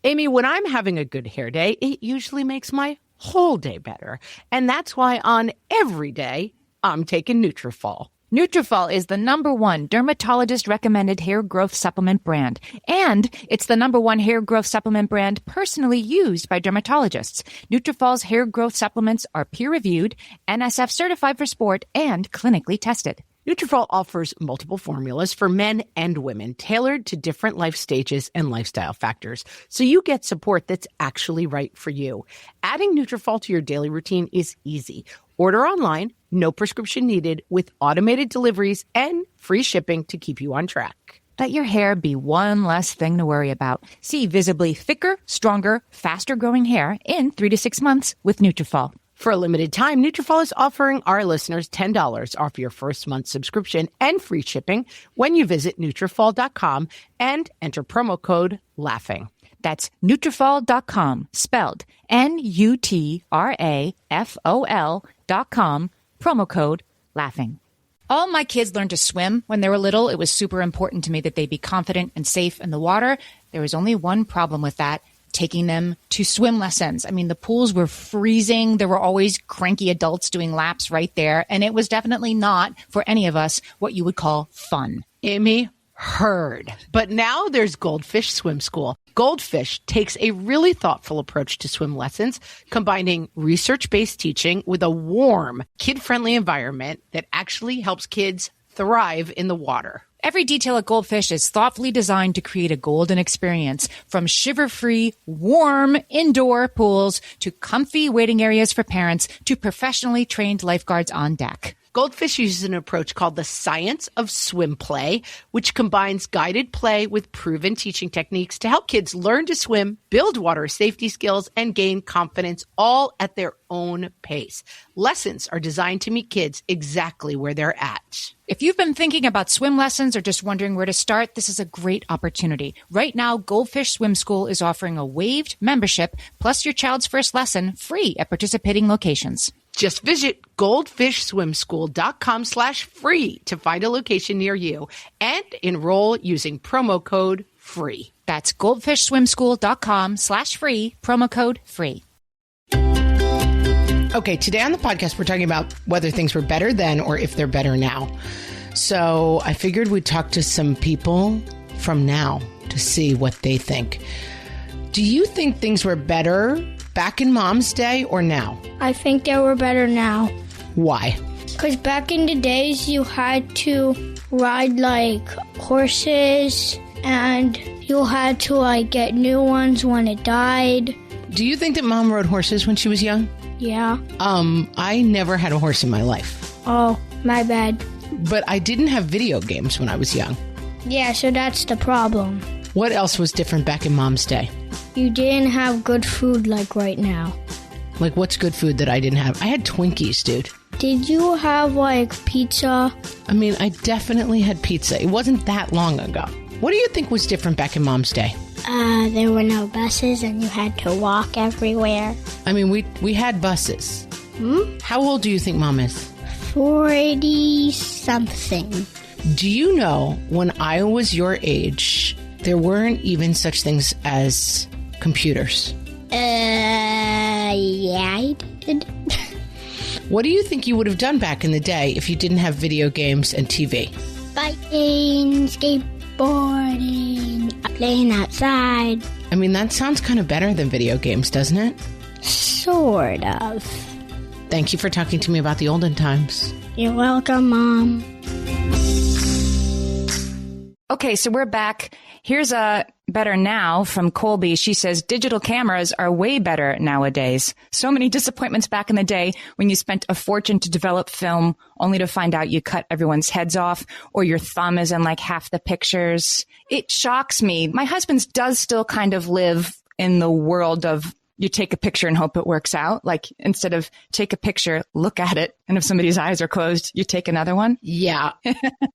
Amy, when I'm having a good hair day, it usually makes my whole day better. And that's why on every day, I'm taking Nutrafol. Nutrafol is the #1 dermatologist-recommended hair growth supplement brand. And it's the #1 hair growth supplement brand personally used by dermatologists. Nutrafol's hair growth supplements are peer-reviewed, NSF certified for sport, and clinically tested. Nutrafol offers multiple formulas for men and women tailored to different life stages and lifestyle factors, so you get support that's actually right for you. Adding Nutrafol to your daily routine is easy. Order online, no prescription needed, with automated deliveries and free shipping to keep you on track. Let your hair be one less thing to worry about. See visibly thicker, stronger, faster-growing hair in 3 to 6 months with Nutrafol. For a limited time, Nutrafol is offering our listeners $10 off your first month subscription and free shipping when you visit Nutrafol.com and enter promo code LAUGHING. That's Nutrafol.com, spelled Nutrafol.com, promo code LAUGHING. All my kids learned to swim when they were little. It was super important to me that they be confident and safe in the water. There was only one problem with that: taking them to swim lessons. I mean, the pools were freezing. There were always cranky adults doing laps right there. And it was definitely not, for any of us, what you would call fun. Amy, heard. But now there's Goldfish Swim School. Goldfish takes a really thoughtful approach to swim lessons, combining research-based teaching with a warm, kid-friendly environment that actually helps kids thrive in the water. Every detail at Goldfish is thoughtfully designed to create a golden experience, from shiver-free, warm indoor pools to comfy waiting areas for parents to professionally trained lifeguards on deck. Goldfish uses an approach called the science of swim play, which combines guided play with proven teaching techniques to help kids learn to swim, build water safety skills, and gain confidence, all at their own pace. Lessons are designed to meet kids exactly where they're at. If you've been thinking about swim lessons or just wondering where to start, this is a great opportunity. Right now, Goldfish Swim School is offering a waived membership plus your child's first lesson free at participating locations. Just visit goldfishswimschool.com/free to find a location near you and enroll using promo code FREE. That's goldfishswimschool.com/free, promo code FREE. Okay, today on the podcast, we're talking about whether things were better then or if they're better now. So I figured we'd talk to some people from now to see what they think. Do you think things were better back in Mom's day or now? I think they were better now. Why? Because back in the days, you had to ride like horses and you had to like get new ones when it died. Do you think that Mom rode horses when she was young? Yeah. I never had a horse in my life. Oh, my bad. But I didn't have video games when I was young. Yeah, so that's the problem. What else was different back in Mom's day? You didn't have good food like right now. Like, what's good food that I didn't have? I had Twinkies, dude. Did you have, like, pizza? I mean, I definitely had pizza. It wasn't that long ago. What do you think was different back in Mom's day? There were no buses and you had to walk everywhere. I mean, we had buses. How old do you think Mom is? 40-something. Do you know when I was your age, there weren't even such things as computers? Yeah, I did. What do you think you would have done back in the day if you didn't have video games and TV? Biking, skateboarding, playing outside. I mean, that sounds kind of better than video games, doesn't it? Sort of. Thank you for talking to me about the olden times. You're welcome, Mom. Okay, so we're back. Here's a better now from Colby. She says digital cameras are way better nowadays. So many disappointments back in the day when you spent a fortune to develop film only to find out you cut everyone's heads off or your thumb is in like half the pictures. It shocks me. My husband does still kind of live in the world of you take a picture and hope it works out. Like instead of take a picture, look at it. And if somebody's eyes are closed, you take another one. Yeah.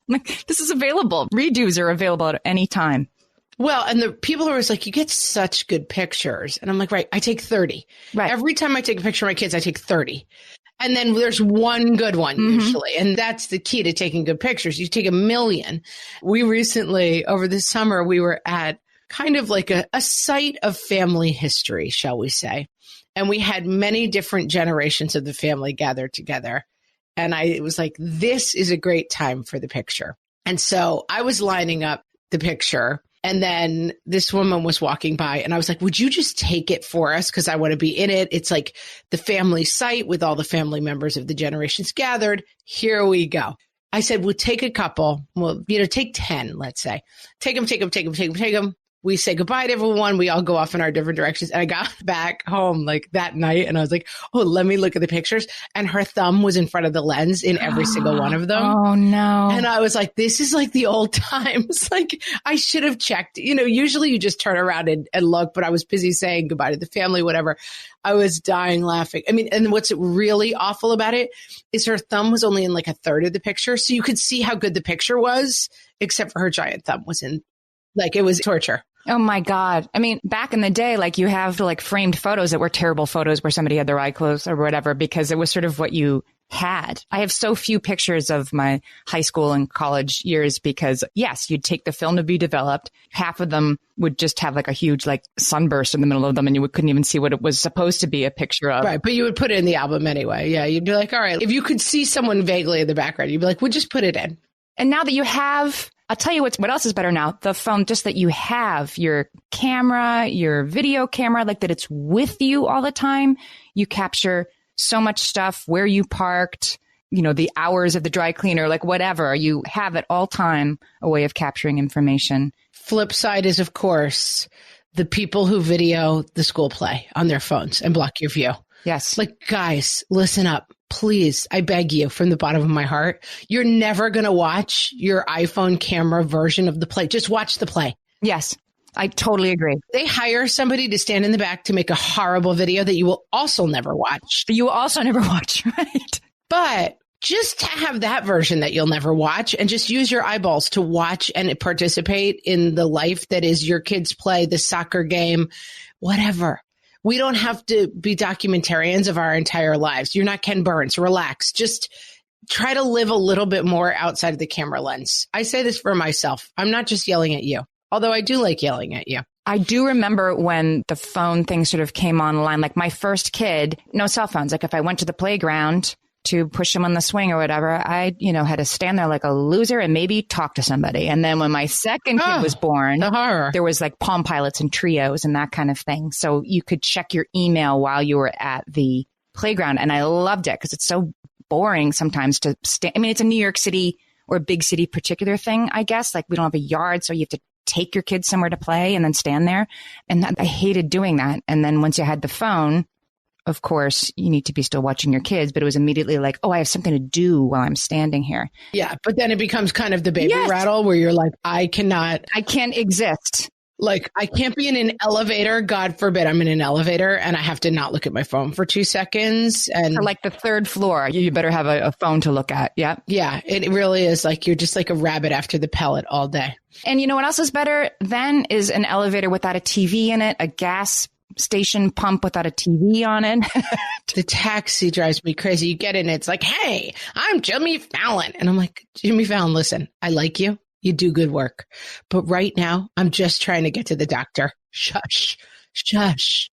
Like, this is available. Redos are available at any time. Well, and the people are always like, you get such good pictures. And I'm like, right, I take 30. Right. Every time I take a picture of my kids, I take 30. And then there's one good one usually. And that's the key to taking good pictures. You take a million. We recently, over the summer, we were at kind of like a site of family history, shall we say. And we had many different generations of the family gathered together. And it was like, this is a great time for the picture. And so I was lining up the picture. And then this woman was walking by and I was like, would you just take it for us? Because I want to be in it. It's like the family site with all the family members of the generations gathered. Here we go. I said, we'll take a couple. Well, take 10, let's say. Take them. We say goodbye to everyone. We all go off in our different directions. And I got back home like that night and I was like, oh, let me look at the pictures. And her thumb was in front of the lens in every single one of them. Oh, no. And I was like, this is like the old times. Like I should have checked. Usually you just turn around and look, but I was busy saying goodbye to the family, whatever. I was dying laughing. I mean, and what's really awful about it is her thumb was only in like a third of the picture. So you could see how good the picture was, except for her giant thumb was in. Like it was torture. Oh my God. I mean, back in the day, like you have like framed photos that were terrible photos where somebody had their eye closed or whatever, because it was sort of what you had. I have so few pictures of my high school and college years because yes, you'd take the film to be developed. Half of them would just have like a huge like sunburst in the middle of them and you couldn't even see what it was supposed to be a picture of. Right. But you would put it in the album anyway. Yeah. You'd be like, all right, if you could see someone vaguely in the background, you'd be like, we'll just put it in. And now that you have, I'll tell you what else is better now. The phone, just that you have your camera, your video camera, like that it's with you all the time. You capture so much stuff, where you parked, the hours of the dry cleaner, like whatever. You have at all time a way of capturing information. Flip side is, of course, the people who video the school play on their phones and block your view. Yes. Like, guys, listen up. Please, I beg you from the bottom of my heart. You're never going to watch your iPhone camera version of the play. Just watch the play. Yes, I totally agree. They hire somebody to stand in the back to make a horrible video that you will also never watch. You will also never watch, right? But just to have that version that you'll never watch and just use your eyeballs to watch and participate in the life that is your kids' play, the soccer game, whatever. We don't have to be documentarians of our entire lives. You're not Ken Burns. Relax. Just try to live a little bit more outside of the camera lens. I say this for myself. I'm not just yelling at you, although I do like yelling at you. I do remember when the phone thing sort of came online, like my first kid, no cell phones. Like if I went to the playground to push him on the swing or whatever, I, had to stand there like a loser and maybe talk to somebody. And then when my second kid was born, the horror. There was like Palm Pilots and Trios and that kind of thing. So you could check your email while you were at the playground. And I loved it because it's so boring sometimes to stay. I mean, it's a New York City or a big city particular thing, I guess. Like we don't have a yard, so you have to take your kids somewhere to play and then stand there. And I hated doing that. And then once you had the phone, of course, you need to be still watching your kids, but it was immediately like, oh, I have something to do while I'm standing here. Yeah. But then it becomes kind of the baby rattle where you're like, I can't exist. Like, I can't be in an elevator. God forbid I'm in an elevator and I have to not look at my phone for 2 seconds. And for like the third floor, you better have a phone to look at. Yeah. Yeah. It really is like you're just like a rabbit after the pellet all day. And you know what else is better then is an elevator without a TV in it, a gas station pump without a TV on it. The taxi drives me crazy. You get in, it's like, hey, I'm Jimmy Fallon. And I'm like, Jimmy Fallon, listen, I like you. You do good work. But right now, I'm just trying to get to the doctor. Shush.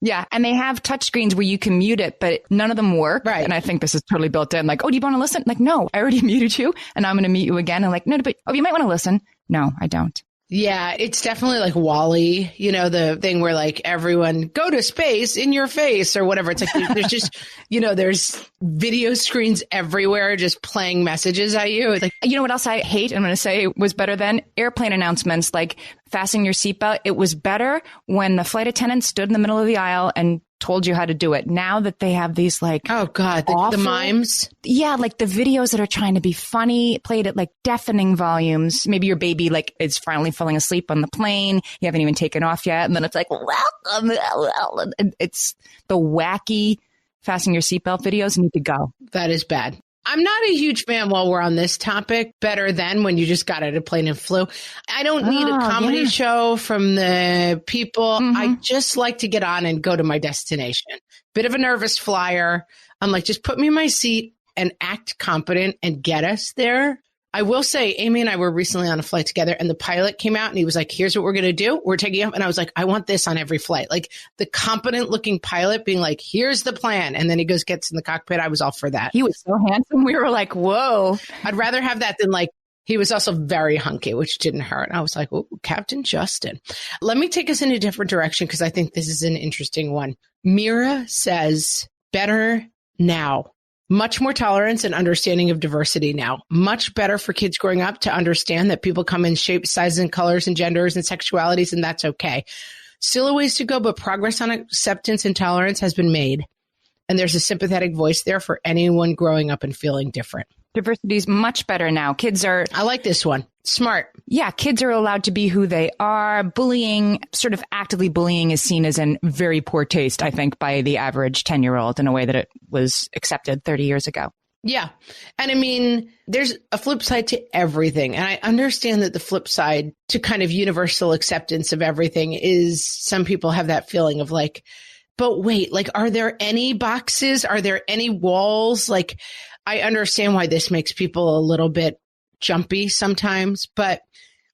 Yeah. And they have touchscreens where you can mute it, but none of them work. Right. And I think this is totally built in. Like, oh, do you want to listen? Like, no, I already muted you and I'm going to mute you again. And like, no, but you might want to listen. No, I don't. Yeah, it's definitely like WALL-E, you know, the thing where like everyone go to space in your face or whatever. It's like there's just, you know, there's video screens everywhere just playing messages at you. It's like, you know what else I hate? I'm going to say was better than airplane announcements, like fasten your seatbelt. It was better when the flight attendant stood in the middle of the aisle and told you how to do it. Now that they have these like, oh God, the mimes. Yeah. Like the videos that are trying to be funny, played at like deafening volumes. Maybe your baby like is finally falling asleep on the plane. You haven't even taken off yet. And then it's like, welcome. It's the wacky fasten your seatbelt videos need to go. That is bad. I'm not a huge fan while we're on this topic. Better than when you just got out of plane and flew. I don't need a comedy show from the people. Mm-hmm. I just like to get on and go to my destination. Bit of a nervous flyer. I'm like, just put me in my seat and act competent and get us there. I will say, Amy and I were recently on a flight together and the pilot came out and he was like, here's what we're going to do. We're taking off. And I was like, I want this on every flight. Like the competent looking pilot being like, here's the plan. And then he gets in the cockpit. I was all for that. He was so handsome. We were like, whoa. I'd rather have that than like, he was also very hunky, which didn't hurt. I was like, oh, Captain Justin. Let me take us in a different direction because I think this is an interesting one. Mira says, better now. Much more tolerance and understanding of diversity now. Much better for kids growing up to understand that people come in shapes, sizes, and colors and genders and sexualities, and that's okay. Still a ways to go, but progress on acceptance and tolerance has been made. And there's a sympathetic voice there for anyone growing up and feeling different. Diversity is much better now. I like this one. Smart. Yeah, kids are allowed to be who they are. Bullying, sort of actively bullying is seen as in very poor taste, I think, by the average 10-year-old in a way that it was accepted 30 years ago. Yeah. And I mean, there's a flip side to everything. And I understand that the flip side to kind of universal acceptance of everything is some people have that feeling of like, but wait, like, are there any boxes? Are there any walls? Like, I understand why this makes people a little bit jumpy sometimes, but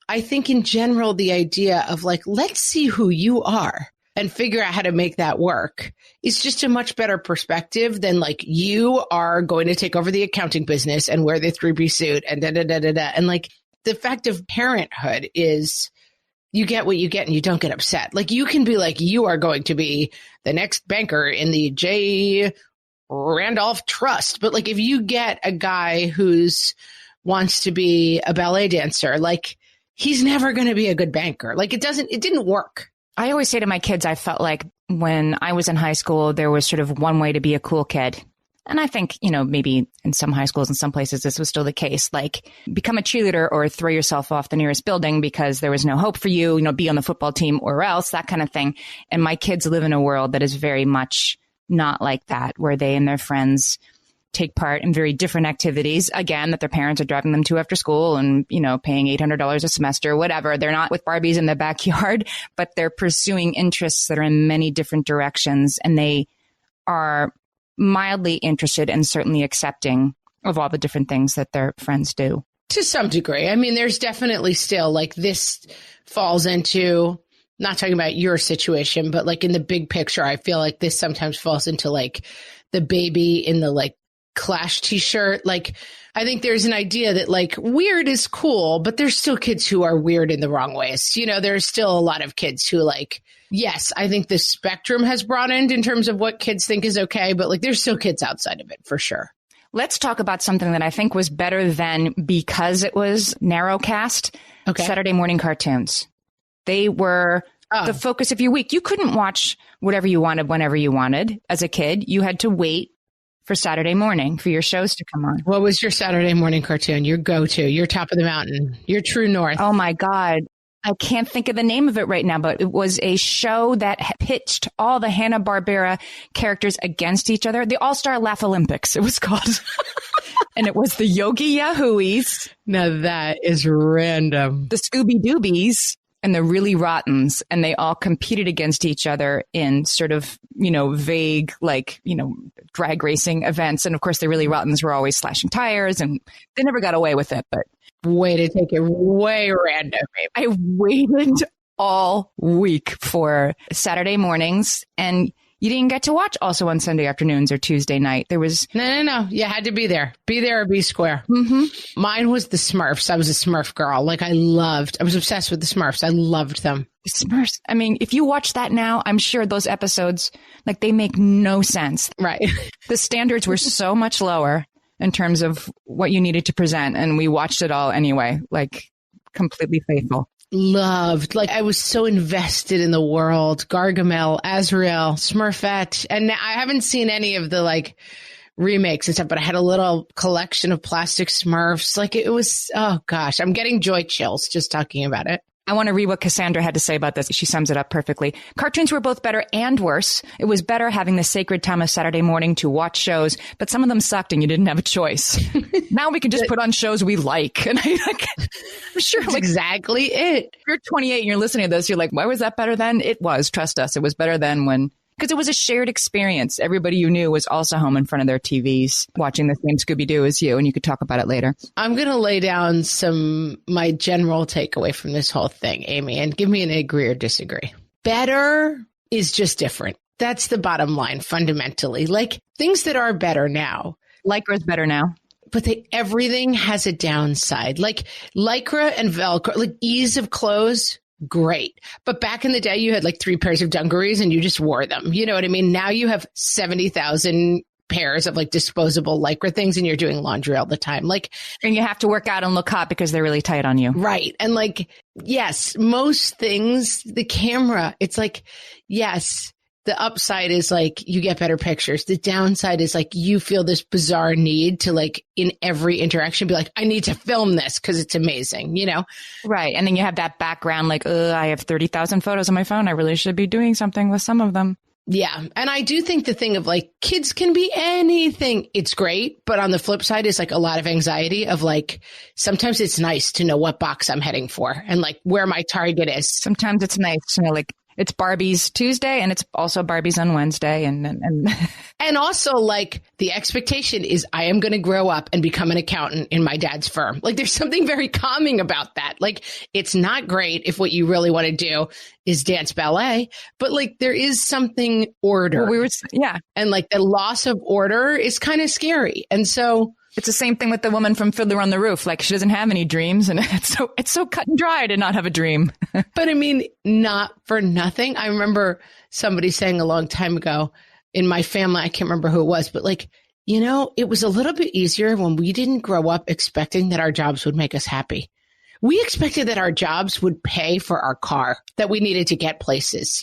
I think in general, the idea of like, let's see who you are and figure out how to make that work is just a much better perspective than like, you are going to take over the accounting business and wear the 3-piece suit and da-da-da-da-da. And like the fact of parenthood is you get what you get and you don't get upset. Like you can be like, you are going to be the next banker in the J. Randolph Trust. But like, if you get a guy who's wants to be a ballet dancer, like he's never going to be a good banker. Like it didn't work. I always say to my kids, I felt like when I was in high school, there was sort of one way to be a cool kid. And I think, you know, maybe in some high schools and some places, this was still the case, like become a cheerleader or throw yourself off the nearest building because there was no hope for you, you know, be on the football team or else, that kind of thing. And my kids live in a world that is very much not like that, where they and their friends take part in very different activities, again, that their parents are driving them to after school and, you know, paying $800 a semester, whatever. They're not with Barbies in the backyard, but they're pursuing interests that are in many different directions. And they are mildly interested and certainly accepting of all the different things that their friends do. To some degree. I mean, there's definitely still like this falls into, not talking about your situation, but like in the big picture, I feel like this sometimes falls into like the baby in the like Clash t-shirt. Like, I think there's an idea that like weird is cool, but there's still kids who are weird in the wrong ways. You know, there's still a lot of kids who like, yes, I think the spectrum has broadened in terms of what kids think is okay, but like there's still kids outside of it for sure. Let's talk about something that I think was better than because it was narrowcast. Okay. Saturday morning cartoons. They were the focus of your week. You couldn't watch whatever you wanted whenever you wanted. As a kid, you had to wait for Saturday morning for your shows to come on. What was your Saturday morning cartoon? Your go-to, your top of the mountain, your true north? Oh my God. I can't think of the name of it right now, but it was a show that pitched all the Hanna-Barbera characters against each other. The All-Star Laugh Olympics, it was called. And it was the Yogi Yahooies. Now that is random. The Scooby Doobies and the Really Rottens. And they all competed against each other in sort of, vague, drag racing events. And of course, the Really Rottens were always slashing tires and they never got away with it, but. Way to take it way random. I waited all week for Saturday mornings, and you didn't get to watch also on Sunday afternoons or Tuesday night. There was no. You had to be there. Be there or be square. Mm-hmm. Mine was the Smurfs. I was a Smurf girl. I was obsessed with the Smurfs. I loved them. The Smurfs. I mean, if you watch that now, I'm sure those episodes, they make no sense. Right. The standards were so much lower in terms of what you needed to present. And we watched it all anyway, completely faithful. Loved. I was so invested in the world. Gargamel, Azrael, Smurfette. And I haven't seen any of the remakes and stuff, but I had a little collection of plastic Smurfs. It was, oh gosh, I'm getting joy chills just talking about it. I want to read what Cassandra had to say about this. She sums it up perfectly. Cartoons were both better and worse. It was better having the sacred time of Saturday morning to watch shows, but some of them sucked and you didn't have a choice. Now we can just put on shows we like. And I'm sure that's exactly it. If you're 28 and you're listening to this, you're like, why was that better then? It was. Trust us. It was better then because it was a shared experience. Everybody you knew was also home in front of their TVs watching the same Scooby-Doo as you, and you could talk about it later. I'm going to lay down my general takeaway from this whole thing, Amy, and give me an agree or disagree. Better is just different. That's the bottom line, fundamentally. Things that are better now. Lycra's better now. But everything has a downside. Lycra and Velcro, ease of clothes, great. But back in the day, you had 3 pairs of dungarees and you just wore them. You know what I mean? Now you have 70,000 pairs of disposable Lycra things and you're doing laundry all the time. And you have to work out and look hot because they're really tight on you. Right. And yes, most things, the camera, it's yes, the upside is you get better pictures. The downside is you feel this bizarre need to in every interaction be I need to film this because it's amazing, Right. And then you have that background I have 30,000 photos on my phone. I really should be doing something with some of them. Yeah. And I do think the thing of kids can be anything. It's great. But on the flip side is a lot of anxiety of sometimes it's nice to know what box I'm heading for and where my target is. Sometimes it's nice to know it's Barbie's Tuesday and it's also Barbie's on Wednesday. And also the expectation is I am going to grow up and become an accountant in my dad's firm. There's something very calming about that. It's not great if what you really want to do is dance ballet, but there is something order. Well, yeah. And the loss of order is kind of scary. And so it's the same thing with the woman from Fiddler on the Roof. She doesn't have any dreams, and it's so cut and dry to not have a dream. But I mean, not for nothing. I remember somebody saying a long time ago in my family, I can't remember who it was, but it was a little bit easier when we didn't grow up expecting that our jobs would make us happy. We expected that our jobs would pay for our car, that we needed to get places,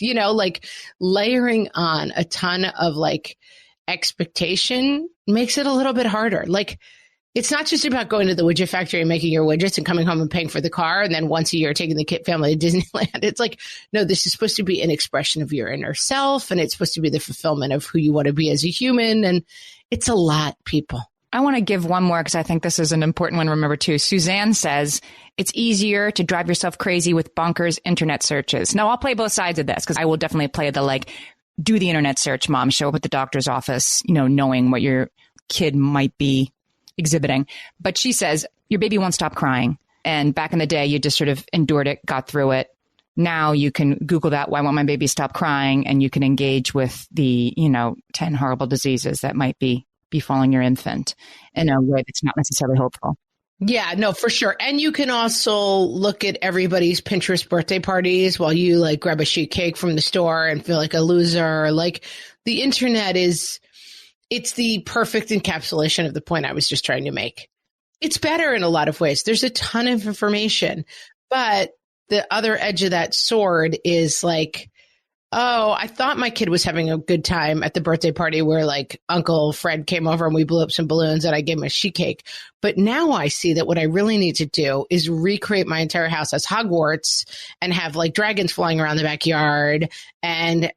layering on a ton of expectation makes it a little bit harder. It's not just about going to the widget factory and making your widgets and coming home and paying for the car. And then once a year, taking the kid family to Disneyland. It's no, this is supposed to be an expression of your inner self. And it's supposed to be the fulfillment of who you want to be as a human. And it's a lot, people. I want to give one more because I think this is an important one to remember too. Suzanne says it's easier to drive yourself crazy with bonkers internet searches. Now I'll play both sides of this because I will definitely play the do the internet search, mom, show up at the doctor's office, knowing what your kid might be exhibiting. But she says your baby won't stop crying. And back in the day, you just sort of endured it, got through it. Now you can Google that, why won't my baby stop crying? And you can engage with the, 10 horrible diseases that might be befalling your infant in a way that's not necessarily hopeful. Yeah, no, for sure. And you can also look at everybody's Pinterest birthday parties while you grab a sheet cake from the store and feel like a loser. The internet it's the perfect encapsulation of the point I was just trying to make. It's better in a lot of ways. There's a ton of information, but the other edge of that sword is like, oh, I thought my kid was having a good time at the birthday party where like Uncle Fred came over and we blew up some balloons and I gave him a sheet cake. But now I see that what I really need to do is recreate my entire house as Hogwarts and have like dragons flying around the backyard and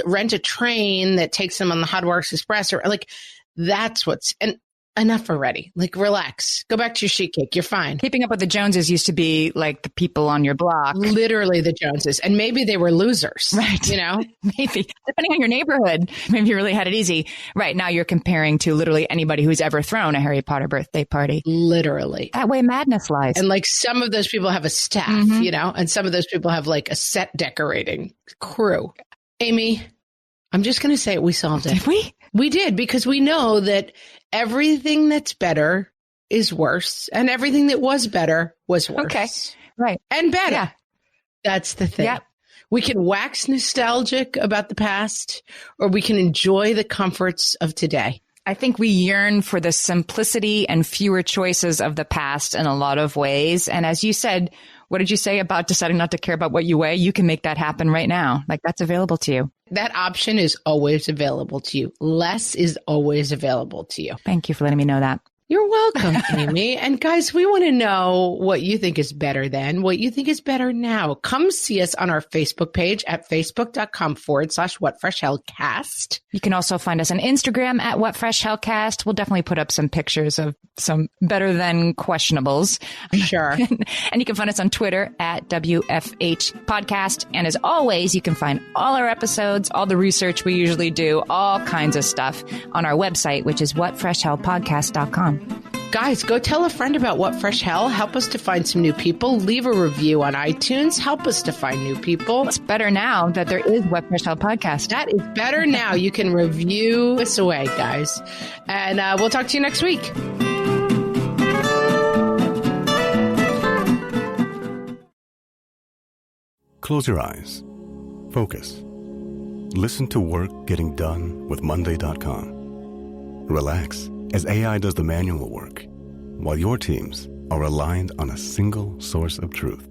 rent a train that takes them on the Hogwarts Express, or like that's and enough already. Like, relax. Go back to your sheet cake. You're fine. Keeping up with the Joneses used to be like the people on your block. Literally the Joneses. And maybe they were losers. Right. You know? Maybe. Depending on your neighborhood. Maybe you really had it easy. Right. Now you're comparing to literally anybody who's ever thrown a Harry Potter birthday party. Literally. That way madness lies. And like some of those people have a staff, you know? And some of those people have like a set decorating crew. Amy, I'm just going to say it. We solved it. Did we? We did, because we know that everything that's better is worse and everything that was better was worse. Okay. Right. And better. Yeah. That's the thing. Yep. We can wax nostalgic about the past, or we can enjoy the comforts of today. I think we yearn for the simplicity and fewer choices of the past in a lot of ways. And as you said, what did you say about deciding not to care about what you weigh? You can make that happen right now. Like, that's available to you. That option is always available to you. Less is always available to you. Thank you for letting me know that. You're welcome, Amy. And guys, we want to know what you think is better then, what you think is better now. Come see us on our Facebook page at facebook.com/whatfreshhellcast. You can also find us on Instagram at whatfreshhellcast. We'll definitely put up some pictures of some better than questionables. Sure. And you can find us on Twitter at WFH Podcast. And as always, you can find all our episodes, all the research we usually do, all kinds of stuff on our website, which is whatfreshhellpodcast.com. Guys, go tell a friend about What Fresh Hell. Help us to find some new people. Leave a review on iTunes. Help us to find new people. It's better now that there is What Fresh Hell Podcast. That is better now. You can review us away, guys. And we'll talk to you next week. Close your eyes. Focus. Listen to work getting done with Monday.com. Relax as AI does the manual work, while your teams are aligned on a single source of truth.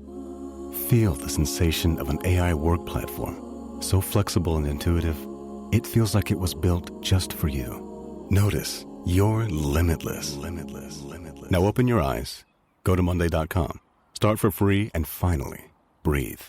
Feel the sensation of an AI work platform, so flexible and intuitive, it feels like it was built just for you. Notice you're limitless. Now open your eyes, go to Monday.com, start for free, and finally, breathe.